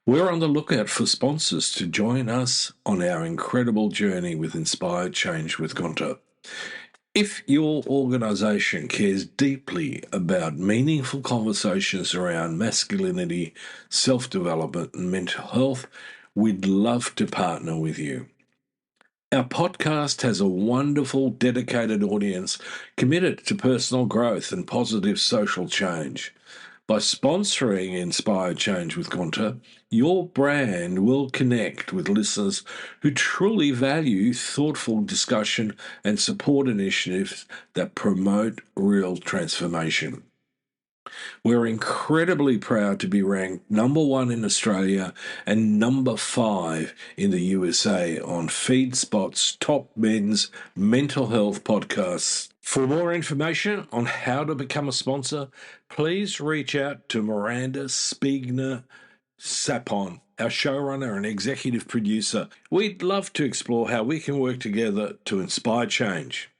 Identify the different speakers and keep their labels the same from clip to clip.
Speaker 1: We're on the lookout for sponsors to join us on our incredible journey with Inspired Change with Gunter. If your organisation cares deeply about meaningful conversations around masculinity, self-development and mental health, we'd love to partner with you. Our podcast has a wonderful, dedicated audience committed to personal growth and positive social change. By sponsoring Inspired Change with Gunter, your brand will connect with listeners who truly value thoughtful discussion and support initiatives that promote real transformation. We're incredibly proud to be ranked number 1 in Australia and number 5 in the USA on FeedSpot's top men's mental health podcasts. For more information on how to become a sponsor, please reach out to Miranda Spiegner Sapon, our showrunner and executive producer. We'd love to explore how we can work together to inspire change.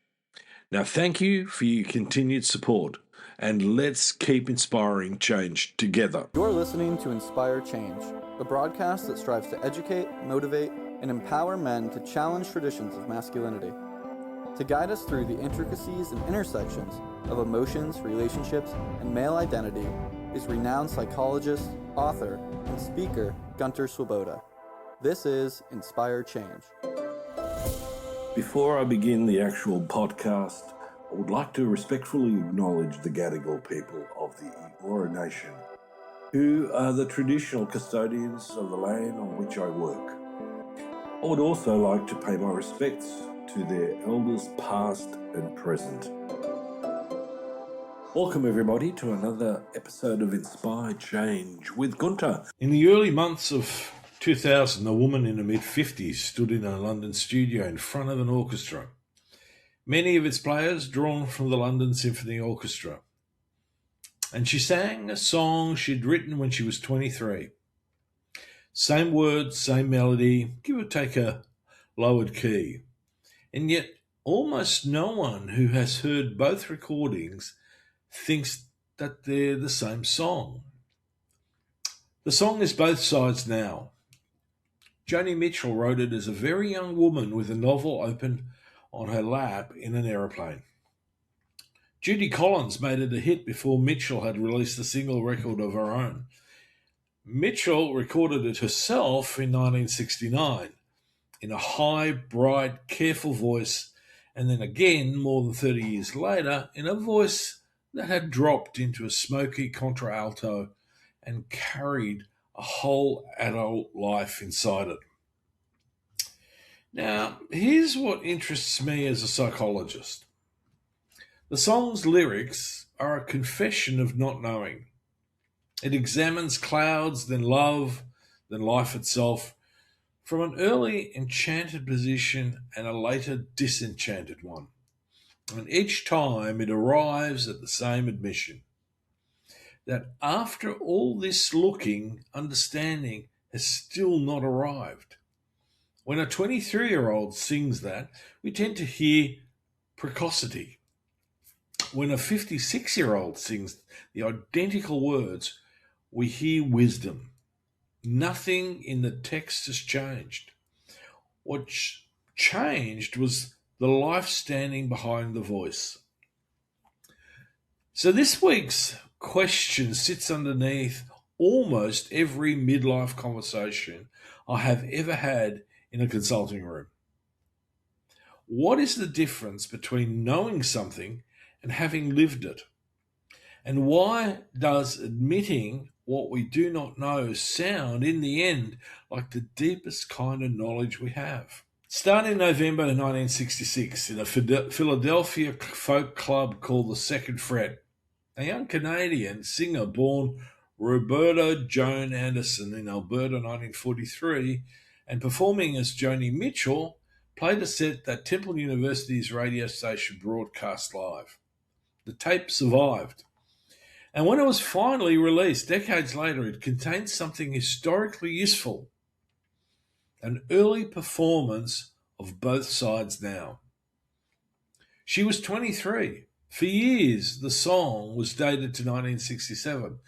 Speaker 1: Now, thank you for your continued support, and let's keep inspiring change together.
Speaker 2: You're listening to Inspire Change, a broadcast that strives to educate, motivate, and empower men to challenge traditions of masculinity. To guide us through the intricacies and intersections of emotions, relationships, and male identity is renowned psychologist, author, and speaker Gunter Swoboda. This is Inspire Change.
Speaker 1: Before I begin the actual podcast, I would like to respectfully acknowledge the Gadigal people of the Eora Nation, who are the traditional custodians of the land on which I work. I would also like to pay my respects to their elders past and present. Welcome everybody to another episode of Inspired Change with Gunter. In the early months of 2000, a woman in her mid-50s stood in a London studio in front of an orchestra. Many of its players drawn from the London Symphony Orchestra. And she sang a song she'd written when she was 23. Same words, same melody, give or take a lowered key. And yet almost no one who has heard both recordings thinks that they're the same song. The song is Both Sides Now. Joni Mitchell wrote it as a very young woman with a novel open on her lap in an aeroplane. Judy Collins made it a hit before Mitchell had released a single record of her own. Mitchell recorded it herself in 1969 in a high, bright, careful voice, and then again, more than 30 years later, in a voice that had dropped into a smoky contralto and carried a whole adult life inside it. Now, here's what interests me as a psychologist. The song's lyrics are a confession of not knowing. It examines clouds, then love, then life itself, from an early enchanted position and a later disenchanted one. And each time it arrives at the same admission, that after all this looking, understanding has still not arrived. When a 23-year-old sings that, we tend to hear precocity. When a 56-year-old sings the identical words, we hear wisdom. Nothing in the text has changed. What changed was the life standing behind the voice. So this week's question sits underneath almost every midlife conversation I have ever had in a consulting room. What is the difference between knowing something and having lived it? And why does admitting what we do not know sound, in the end, like the deepest kind of knowledge we have? Starting in November 1966 in a Philadelphia folk club called the Second Fret, a young Canadian singer born Roberta Joan Anderson in Alberta 1943 and performing as Joni Mitchell played a set that Temple University's radio station broadcast live. The tape survived. And when it was finally released decades later, it contained something historically useful, an early performance of Both Sides Now. She was 23. For years, the song was dated to 1967,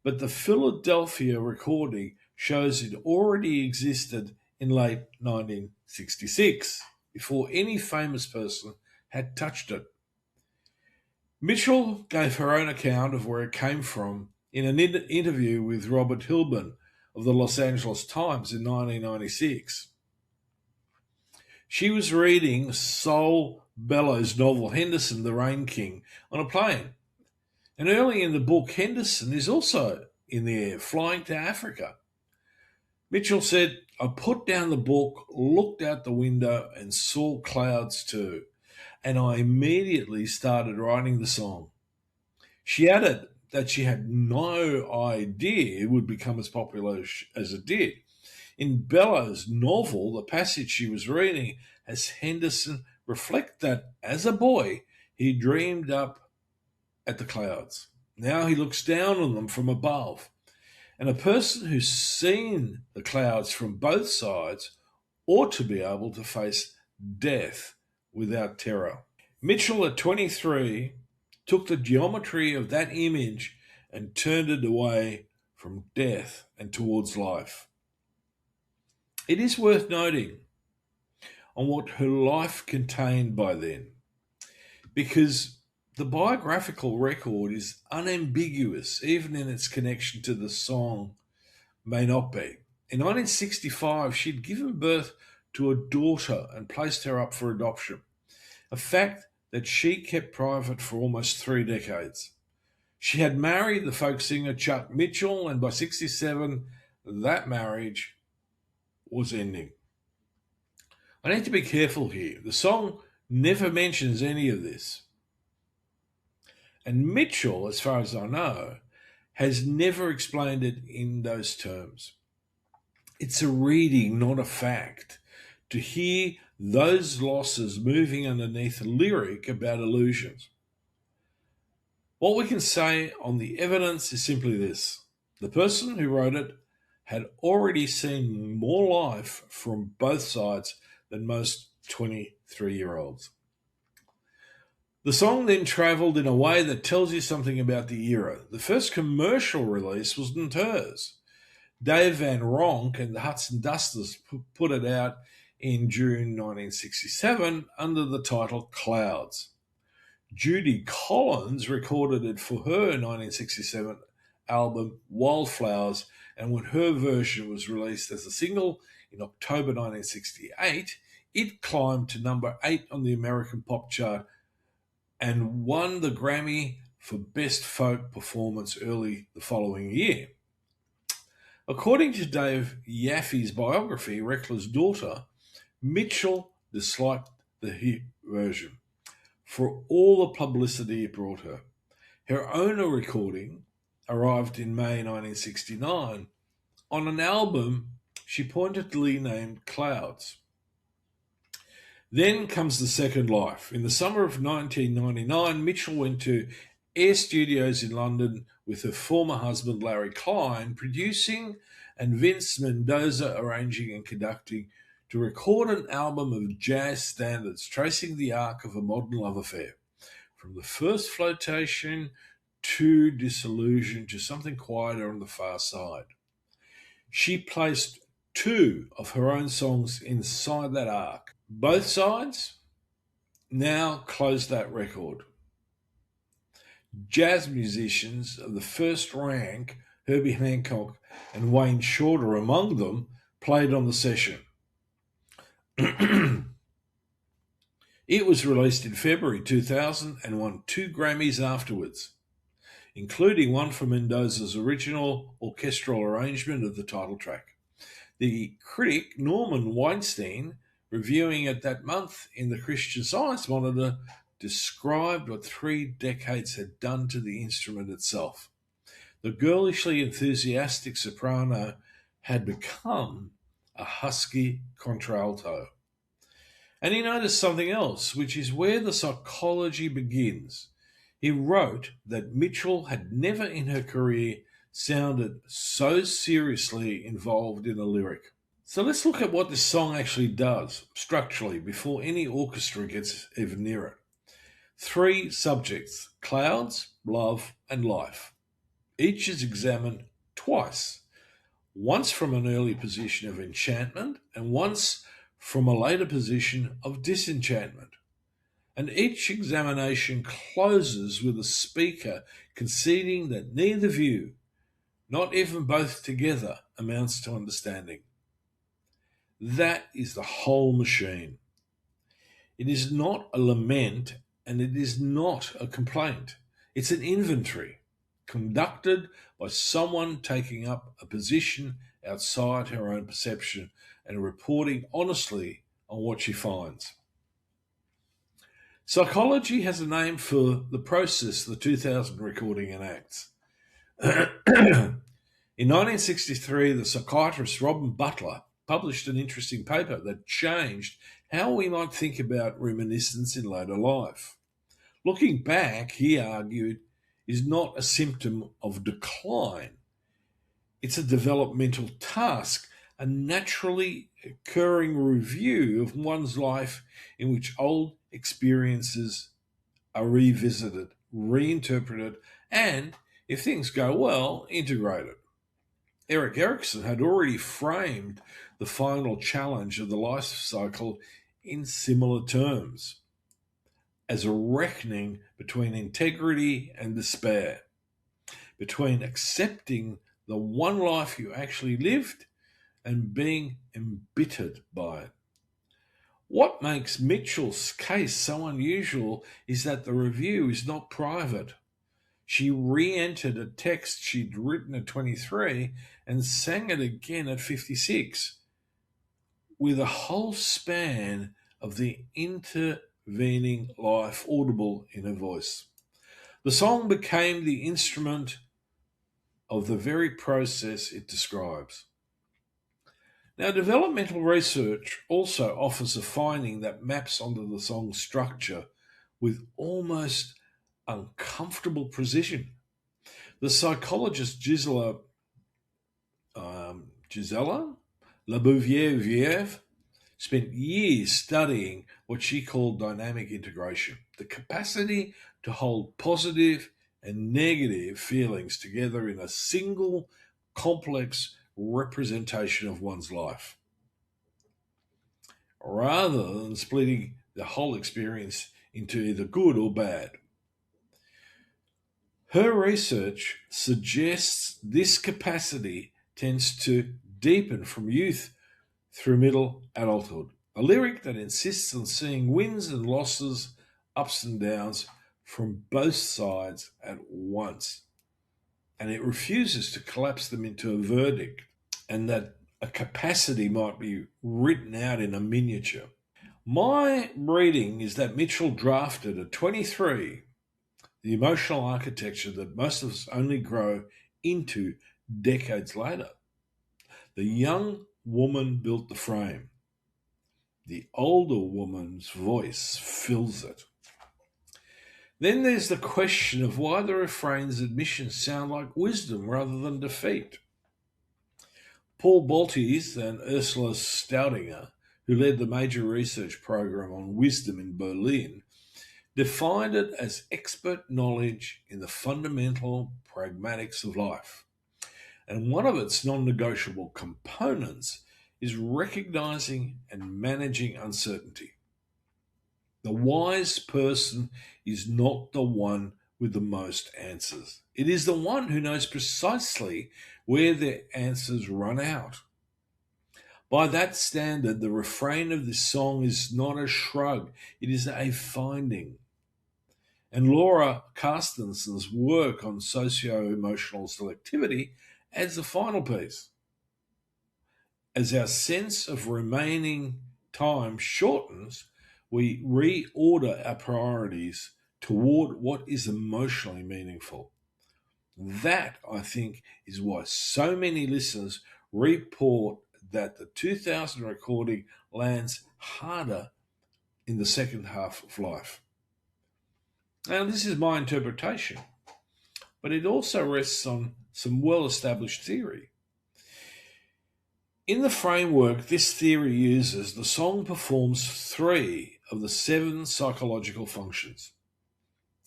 Speaker 1: but the Philadelphia recording shows it already existed in late 1966, before any famous person had touched it. Mitchell gave her own account of where it came from in an interview with Robert Hilburn of the Los Angeles Times in 1996. She was reading Saul Bellows' novel Henderson, the Rain King, on a plane. And early in the book, Henderson is also in the air, flying to Africa. Mitchell said, I put down the book, looked out the window, and saw clouds too. And I immediately started writing the song. She added that she had no idea it would become as popular as it did. In Bellows' novel, the passage she was reading has Henderson reflect that as a boy he dreamed up at the clouds. Now he looks down on them from above. And a person who's seen the clouds from both sides ought to be able to face death without terror. Mitchell, at 23, took the geometry of that image and turned it away from death and towards life. It is worth noting on what her life contained by then, because the biographical record is unambiguous, even in its connection to the song May Not Be. In 1965, she'd given birth to a daughter and placed her up for adoption, a fact that she kept private for almost 3 decades. She had married the folk singer Chuck Mitchell, and by 1967, that marriage was ending. I need to be careful here. The song never mentions any of this. And Mitchell, as far as I know, has never explained it in those terms. It's a reading, not a fact, to hear those losses moving underneath a lyric about illusions. What we can say on the evidence is simply this. The person who wrote it had already seen more life from both sides than most 23-year-olds. The song then travelled in a way that tells you something about the era. The first commercial release wasn't hers. Dave Van Ronk and the Hudson Dusters put it out in June 1967 under the title Clouds. Judy Collins recorded it for her 1967 album Wildflowers, and when her version was released as a single in October 1968, it climbed to number 8 on the American pop chart and won the Grammy for Best Folk Performance early the following year. According to Dave Yaffe's biography, Reckla's Daughter, Mitchell disliked the hit version for all the publicity it brought her. Her owner recording arrived in May 1969 on an album she pointedly named Clouds. Then comes the second life. In the summer of 1999, Mitchell went to Air Studios in London with her former husband Larry Klein producing and Vince Mendoza arranging and conducting to record an album of jazz standards tracing the arc of a modern love affair, from the first flirtation to disillusion to something quieter on the far side. She placed 2 of her own songs inside that arc. Both sides now closed that record. Jazz musicians of the first rank, Herbie Hancock and Wayne Shorter among them, played on the session. It was released in February 2000 and won 2 Grammys afterwards, including one for Mendoza's original orchestral arrangement of the title track. The critic Norman Weinstein, reviewing it that month in the Christian Science Monitor, described what 3 decades had done to the instrument itself. The girlishly enthusiastic soprano had become a husky contralto. And he noticed something else, which is where the psychology begins. He wrote that Mitchell had never in her career sounded so seriously involved in a lyric. So let's look at what this song actually does structurally before any orchestra gets even near it. 3 subjects: clouds, love, and life. Each is examined twice. once from an early position of enchantment and once from a later position of disenchantment. And each examination closes with a speaker conceding that neither view, not even both together, amounts to understanding. That is the whole machine. It is not a lament and it is not a complaint. It's an inventory conducted by someone taking up a position outside her own perception and reporting honestly on what she finds. Psychology has a name for the process the 2000 recording enacts. In 1963, the psychiatrist Robin Butler published an interesting paper that changed how we might think about reminiscence in later life. Looking back, he argued, is not a symptom of decline. It's a developmental task, a naturally occurring review of one's life in which old experiences are revisited, reinterpreted, and, if things go well, integrated. Erik Erikson had already framed the final challenge of the life cycle in similar terms, as a reckoning between integrity and despair, between accepting the one life you actually lived and being embittered by it. What makes Mitchell's case so unusual is that the review is not private. She re-entered a text she'd written at 23 and sang it again at 56, with a whole span of the intervening life audible in her voice. The song became the instrument of the very process it describes. Now, developmental research also offers a finding that maps onto the song's structure with almost uncomfortable precision. The psychologist Gisela Labouvière spent years studying what she called dynamic integration, the capacity to hold positive and negative feelings together in a single complex representation of one's life, rather than splitting the whole experience into either good or bad. Her research suggests this capacity tends to deepen from youth through middle adulthood. A lyric that insists on seeing wins and losses, ups and downs from both sides at once. And it refuses to collapse them into a verdict, and that a capacity might be written out in a miniature. My reading is that Mitchell drafted at 23 the emotional architecture that most of us only grow into decades later. The young woman built the frame. The older woman's voice fills it. Then there's the question of why the refrain's admissions sound like wisdom rather than defeat. Paul Baltes and Ursula Staudinger, who led the major research program on wisdom in Berlin, defined it as expert knowledge in the fundamental pragmatics of life. And one of its non-negotiable components is recognizing and managing uncertainty. The wise person is not the one with the most answers. It is the one who knows precisely where their answers run out. By that standard, the refrain of this song is not a shrug, it is a finding. And Laura Carstenson's work on socio-emotional selectivity adds the final piece. As our sense of remaining time shortens, we reorder our priorities toward what is emotionally meaningful. That, I think, is why so many listeners report that the 2000 recording lands harder in the second half of life. Now, this is my interpretation, but it also rests on some well-established theory. In the framework this theory uses, the song performs 3 of the 7 psychological functions.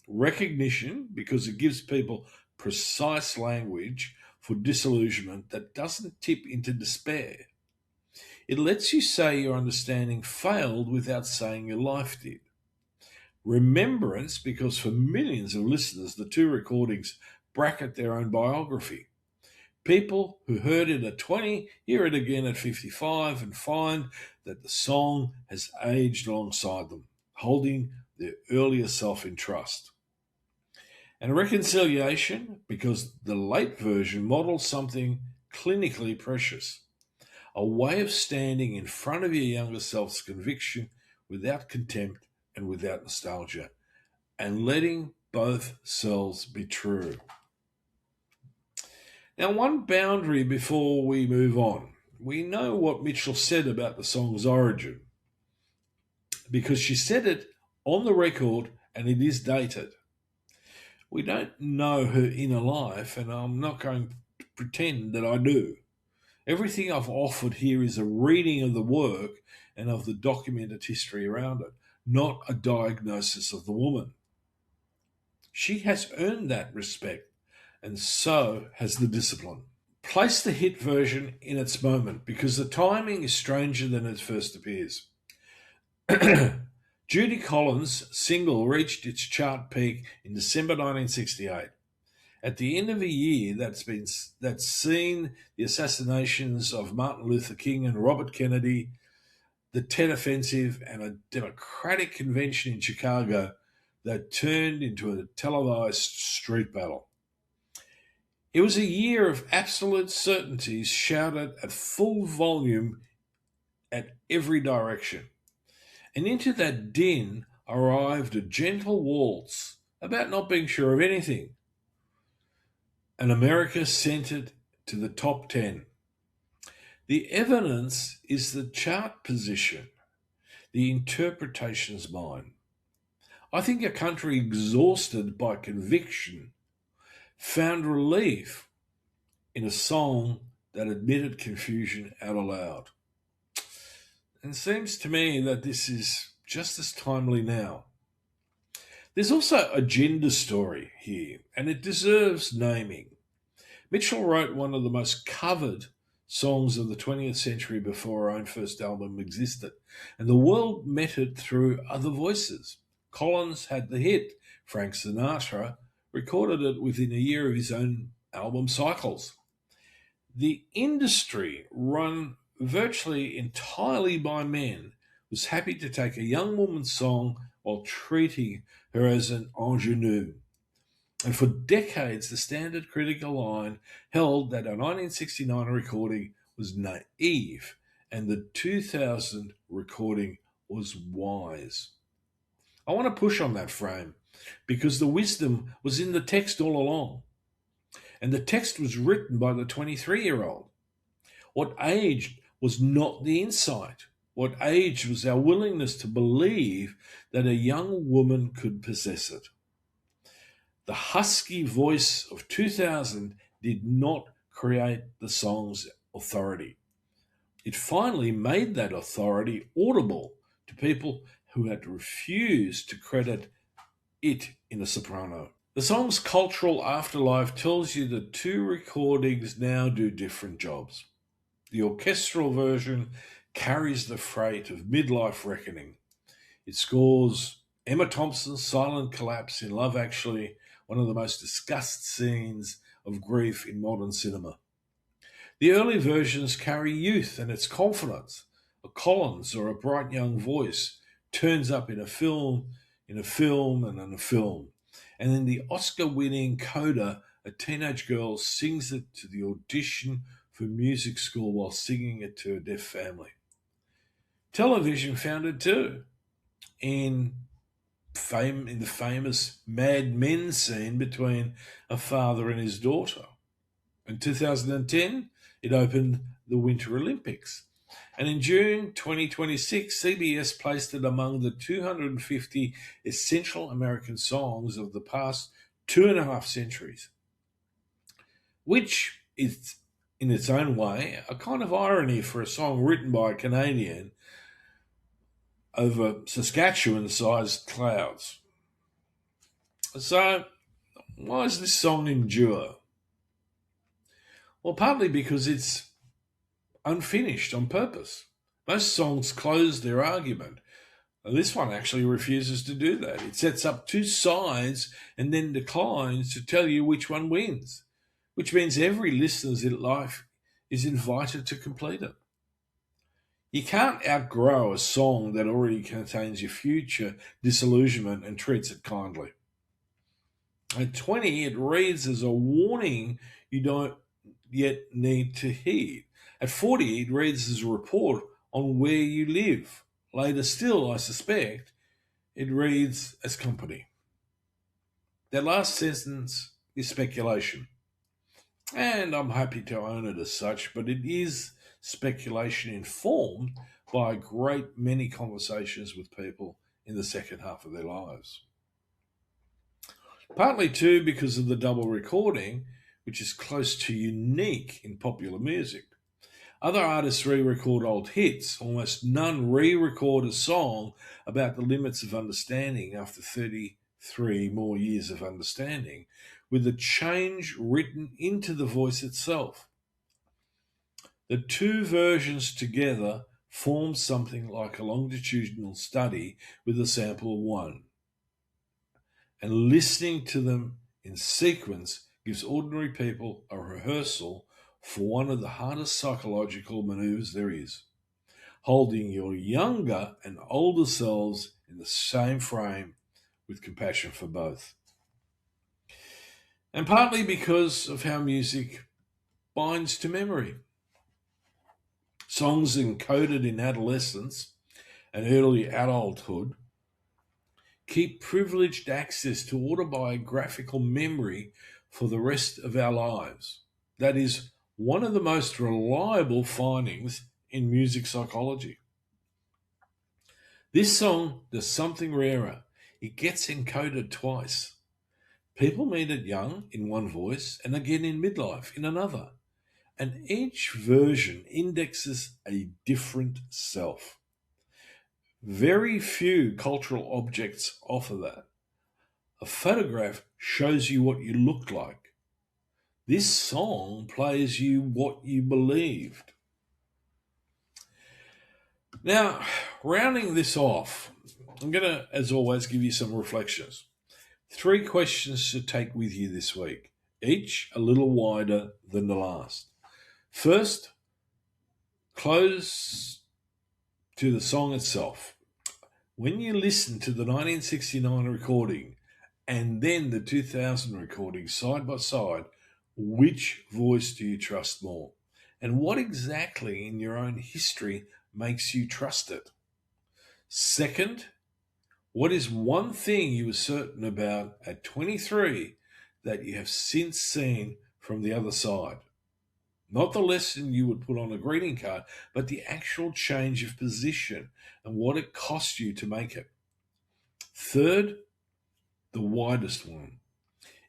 Speaker 1: Recognition, because it gives people precise language for disillusionment that doesn't tip into despair. It lets you say your understanding failed without saying your life did. Remembrance, because for millions of listeners, the two recordings bracket their own biography. People who heard it at 20 hear it again at 55 and find that the song has aged alongside them, holding their earlier self in trust. And reconciliation, because the late version models something clinically precious, a way of standing in front of your younger self's conviction without contempt and without nostalgia, and letting both selves be true. Now, one boundary before we move on. We know what Mitchell said about the song's origin, because she said it on the record and it is dated. We don't know her inner life, and I'm not going to pretend that I do. Everything I've offered here is a reading of the work and of the documented history around it, not a diagnosis of the woman. She has earned that respect, and so has the discipline. Place the hit version in its moment, because the timing is stranger than it first appears. Judy Collins' single reached its chart peak in December 1968. At the end of a year that's seen the assassinations of Martin Luther King and Robert Kennedy, the Tet Offensive, and a Democratic convention in Chicago that turned into a televised street battle. It was a year of absolute certainties shouted at full volume at every direction. And into that din arrived a gentle waltz about not being sure of anything. And America sent it to the top 10. The evidence is the chart position. The interpretation's mine. I think a country exhausted by conviction found relief in a song that admitted confusion out aloud. And it seems to me that this is just as timely now. There's also a gender story here, and it deserves naming. Mitchell wrote one of the most covered songs of the 20th century before her own first album existed, and the world met it through other voices. Collins had the hit. Frank Sinatra recorded it within a year of his own album cycles. The industry, run virtually entirely by men, was happy to take a young woman's song while treating her as an ingenue. And for decades, the standard critical line held that a 1969 recording was naive and the 2000 recording was wise. I want to push on that frame, because the wisdom was in the text all along. And the text was written by the 23-year-old. What aged was not the insight. What aged was our willingness to believe that a young woman could possess it. The husky voice of 2000 did not create the song's authority. It finally made that authority audible to people who had refused to credit it in a soprano. The song's cultural afterlife tells you that two recordings now do different jobs. The orchestral version carries the freight of midlife reckoning. It scores Emma Thompson's silent collapse in Love Actually, one of the most discussed scenes of grief in modern cinema. The early versions carry youth and its confidence. A Collins or a bright young voice turns up in a film, and in a film. And in the Oscar-winning Coda, a teenage girl sings it to the audition for music school while singing it to a deaf family. Television found it too, in the famous Mad Men scene between a father and his daughter. In 2010, it opened the Winter Olympics. And in June 2026, CBS placed it among the 250 essential American songs of the past 2.5 centuries, which is, in its own way, a kind of irony for a song written by a Canadian over Saskatchewan-sized clouds. So, why does this song endure? Well, partly because it's unfinished on purpose. Most songs close their argument. And this one actually refuses to do that. It sets up two sides and then declines to tell you which one wins, which means every listener's life is invited to complete it. You can't outgrow a song that already contains your future disillusionment and treats it kindly. At 20, it reads as a warning you don't yet need to heed. At 40, it reads as a report on where you live. Later still, I suspect, it reads as company. That last sentence is speculation, and I'm happy to own it as such, but it is speculation informed by a great many conversations with people in the second half of their lives. Partly too because of the double recording, which is close to unique in popular music. Other artists re-record old hits. Almost none re-record a song about the limits of understanding after 33 more years of understanding, with the change written into the voice itself. The two versions together form something like a longitudinal study with a sample of one. And listening to them in sequence gives ordinary people a rehearsal for one of the hardest psychological maneuvers there is, holding your younger and older selves in the same frame with compassion for both. And partly because of how music binds to memory. Songs encoded in adolescence and early adulthood keep privileged access to autobiographical memory for the rest of our lives. That is one of the most reliable findings in music psychology. This song does something rarer. It gets encoded twice. People meet it young in one voice and again in midlife in another. And each version indexes a different self. Very few cultural objects offer that. A photograph shows you what you look like. This song plays you what you believed. Now, rounding this off, I'm going to, as always, give you some reflections. 3 questions to take with you this week, each a little wider than the last. First, close to the song itself. When you listen to the 1969 recording and then the 2000 recording side by side, which voice do you trust more? And what exactly in your own history makes you trust it? Second, what is one thing you were certain about at 23 that you have since seen from the other side? Not the lesson you would put on a greeting card, but the actual change of position and what it cost you to make it. Third, the widest one.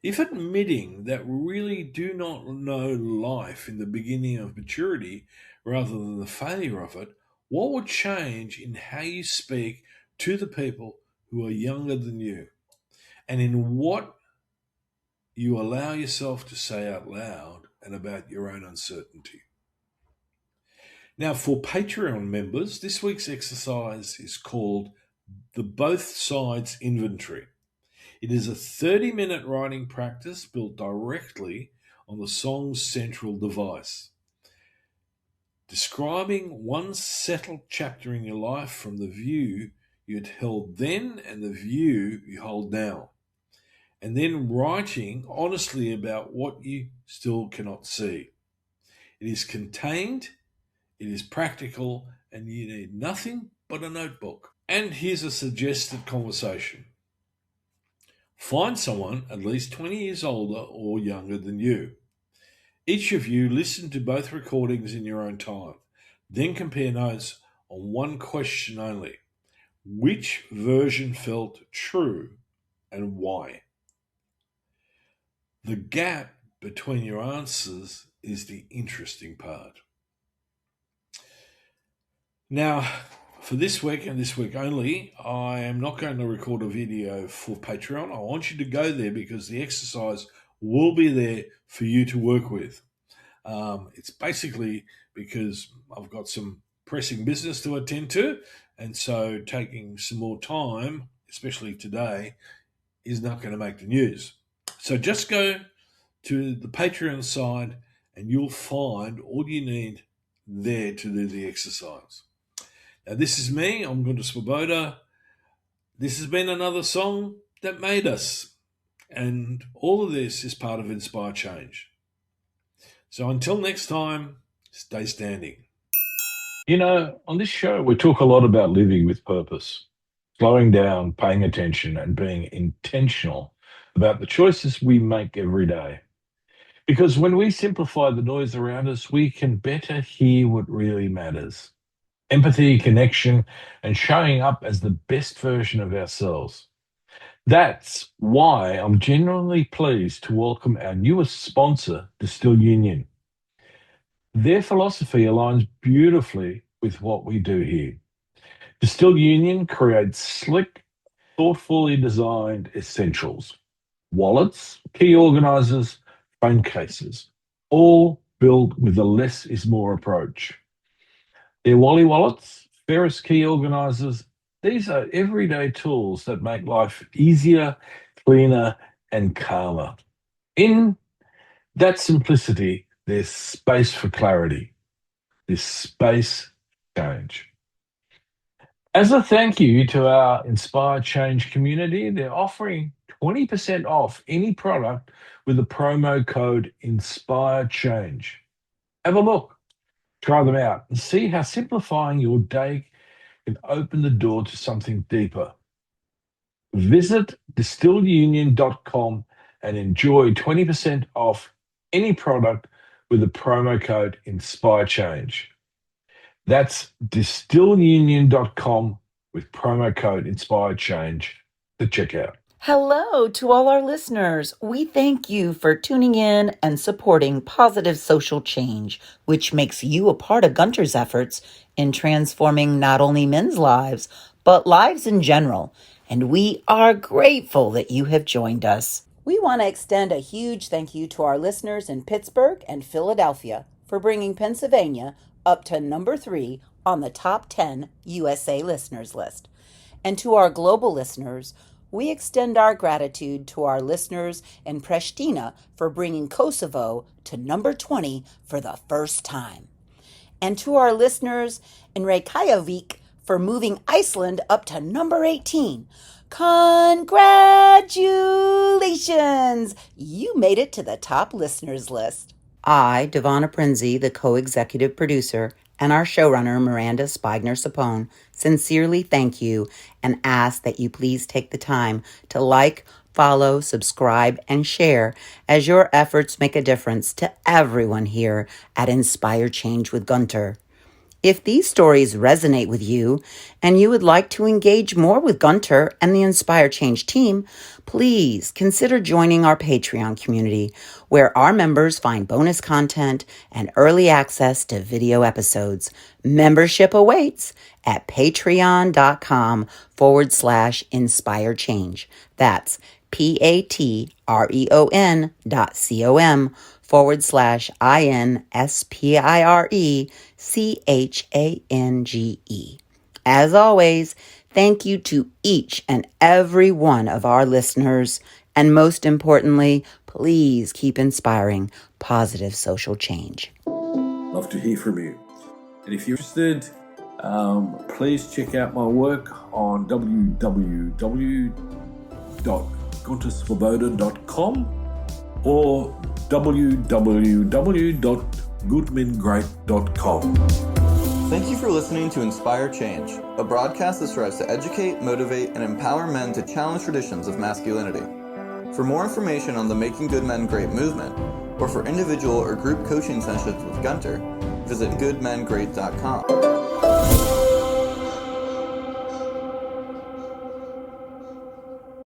Speaker 1: If admitting that we really do not know life in the beginning of maturity rather than the failure of it, what would change in how you speak to the people who are younger than you, and in what you allow yourself to say out loud and about your own uncertainty? Now, for Patreon members, this week's exercise is called the Both Sides Inventory. It is a 30-minute writing practice built directly on the song's central device, describing one settled chapter in your life from the view you had held then and the view you hold now, and then writing honestly about what you still cannot see. It is contained, it is practical, and you need nothing but a notebook. And here's a suggested conversation. Find someone at least 20 years older or younger than you. Each of you listen to both recordings in your own time. Then compare notes on one question only. Which version felt true and why? The gap between your answers is the interesting part. Now, for this week and this week only, I am not going to record a video for Patreon. I want you to go there because the exercise will be there for you to work with. It's basically because I've got some pressing business to attend to, and so taking some more time, especially today, is not going to make the news. So just go to the Patreon side and you'll find all you need there to do the exercise. Now, this is me. I'm Gunter Swoboda. This has been another song that made us. And all of this is part of Inspire Change. So until next time, stay standing. You know, on this show, we talk a lot about living with purpose, slowing down, paying attention, and being intentional about the choices we make every day. Because when we simplify the noise around us, we can better hear what really matters. Empathy, connection, and showing up as the best version of ourselves. That's why I'm genuinely pleased to welcome our newest sponsor, Distill Union. Their philosophy aligns beautifully with what we do here. Distill Union creates slick, thoughtfully designed essentials, wallets, key organizers, phone cases, all built with a less is more approach. Their Wally wallets, Ferris key organizers, these are everyday tools that make life easier, cleaner, and calmer. In that simplicity, there's space for clarity. There's space for change. As a thank you to our Inspire Change community, they're offering 20% off any product with the promo code Inspire Change. Have a look, try them out, and see how simplifying your day can open the door to something deeper. Visit distilledunion.com and enjoy 20% off any product with the promo code Inspire Change. That's distilledunion.com with promo code Inspire Change to check out.
Speaker 3: Hello to all our listeners. We thank you for tuning in and supporting positive social change, which makes you a part of Gunter's efforts in transforming not only men's lives, but lives in general. And we are grateful that you have joined us. We want to extend a huge thank you to our listeners in Pittsburgh and Philadelphia for bringing Pennsylvania up to number 3 on the top 10 USA listeners list. And to our global listeners, we extend our gratitude to our listeners in Pristina for bringing Kosovo to number 20 for the first time. And to our listeners in Reykjavik for moving Iceland up to number 18. Congratulations! You made it to the top listeners list. I, Devonna Prinzi, the co-executive producer, and our showrunner, Miranda Spigner-Sapone, sincerely thank you and ask that you please take the time to like, follow, subscribe, and share as your efforts make a difference to everyone here at Inspire Change with Gunter. If these stories resonate with you and you would like to engage more with Gunter and the Inspire Change team, please consider joining our Patreon community, where our members find bonus content and early access to video episodes. Membership awaits at patreon.com/Inspire Change. That's patreon.com/INSPIRECHANGE. As always, thank you to each and every one of our listeners. And most importantly, please keep inspiring positive social change.
Speaker 1: Love to hear from you. And if you're interested, please check out my work on www.gunterswoboda.com or www.goodmengreat.com.
Speaker 2: Thank you for listening to Inspire Change, a broadcast that strives to educate, motivate, and empower men to challenge traditions of masculinity. For more information on the Making Good Men Great movement, or for individual or group coaching sessions with Gunter, visit goodmengreat.com.